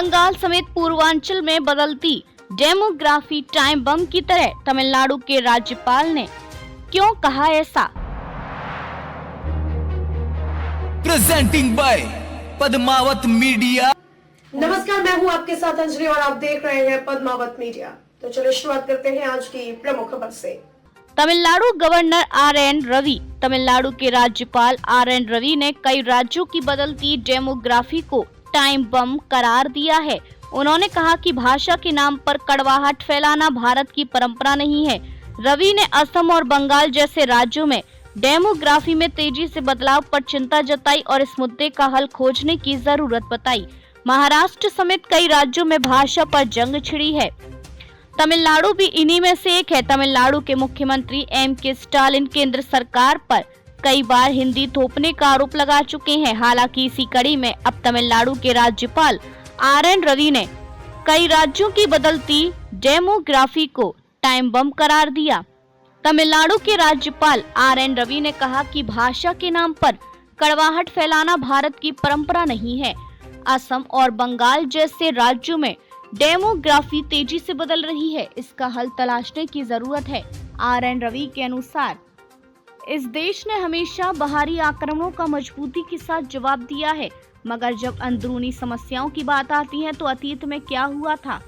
बंगाल समेत पूर्वांचल में बदलती डेमोग्राफी टाइम बम की तरह, तमिलनाडु के राज्यपाल ने क्यों कहा ऐसा? Presenting by Padmavat media. नमस्कार, मैं हूं आपके साथ अंजलि और आप देख रहे हैं पद्मावत मीडिया। तो चलिए शुरुआत करते हैं आज की प्रमुख खबर से। Tamil Nadu governor R N. रवि। तमिलनाडु के राज्यपाल आर.एन. रवि ने कई राज्यों की बदलती डेमोग्राफी को टाइम बम करार दिया है। उन्होंने कहा कि भाषा के नाम पर कड़वाहट फैलाना भारत की परंपरा नहीं है। रवि ने असम और बंगाल जैसे राज्यों में डेमोग्राफी में तेजी से बदलाव पर चिंता जताई और इस मुद्दे का हल खोजने की जरूरत बताई। महाराष्ट्र समेत कई राज्यों में भाषा पर जंग छिड़ी है। तमिलनाडु भी इन्हीं में से एक है। तमिलनाडु के मुख्यमंत्री एम.के. स्टालिन केंद्र सरकार पर कई बार हिंदी थोपने का आरोप लगा चुके हैं। हालांकि इसी कड़ी में अब तमिलनाडु के राज्यपाल आर.एन. रवि ने कई राज्यों की बदलती डेमोग्राफी को टाइम बम करार दिया। तमिलनाडु के राज्यपाल आर.एन. रवि ने कहा कि भाषा के नाम पर कड़वाहट फैलाना भारत की परंपरा नहीं है। असम और बंगाल जैसे राज्यों में डेमोग्राफी तेजी से बदल रही है, इसका हल तलाशने की जरूरत है। आर.एन. रवि के अनुसार इस देश ने हमेशा बाहरी आक्रमणों का मजबूती के साथ जवाब दिया है, मगर जब अंदरूनी समस्याओं की बात आती है तो अतीत में क्या हुआ था।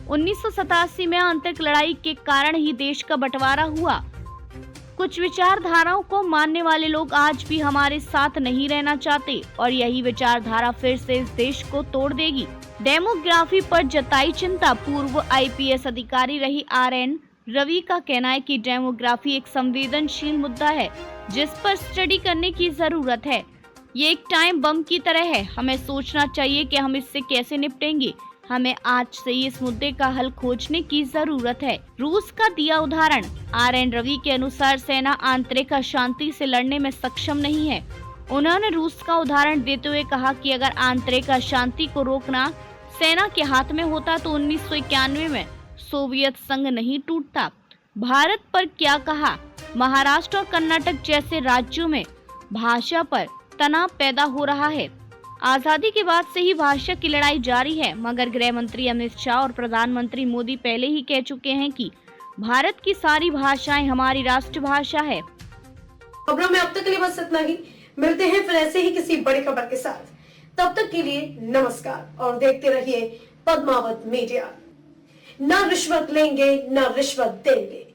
1987 में आंतरिक लड़ाई के कारण ही देश का बंटवारा हुआ। कुछ विचारधाराओं को मानने वाले लोग आज भी हमारे साथ नहीं रहना चाहते और यही विचारधारा फिर से इस देश को तोड़ देगी। डेमोग्राफी पर जताई चिंता। पूर्व आईपीएस अधिकारी रही आर.एन. रवि का कहना है कि डेमोग्राफी एक संवेदनशील मुद्दा है जिस पर स्टडी करने की जरूरत है। ये एक टाइम बम की तरह है। हमें सोचना चाहिए कि हम इससे कैसे निपटेंगे। हमें आज से ही इस मुद्दे का हल खोजने की जरूरत है। रूस का दिया उदाहरण। आर.एन. रवि के अनुसार सेना आंतरिक अशांति से लड़ने में सक्षम नहीं है। उन्होंने रूस का उदाहरण देते हुए कहा कि अगर आंतरिक अशांति को रोकना सेना के हाथ में होता तो 1991 में सोवियत संघ नहीं टूटता। भारत पर क्या कहा। महाराष्ट्र और कर्नाटक जैसे राज्यों में भाषा पर तनाव पैदा हो रहा है। आजादी के बाद से ही भाषा की लड़ाई जारी है, मगर गृह मंत्री अमित शाह और प्रधानमंत्री मोदी पहले ही कह चुके हैं कि भारत की सारी भाषाएं हमारी राष्ट्रभाषा है। खबरों में अब तक के लिए बस इतना ही। मिलते हैं फिर ऐसे ही किसी बड़ी खबर के साथ। तब तक के लिए नमस्कार और देखते रहिए पद्मावत मीडिया। न रिश्वत लेंगे न रिश्वत देंगे।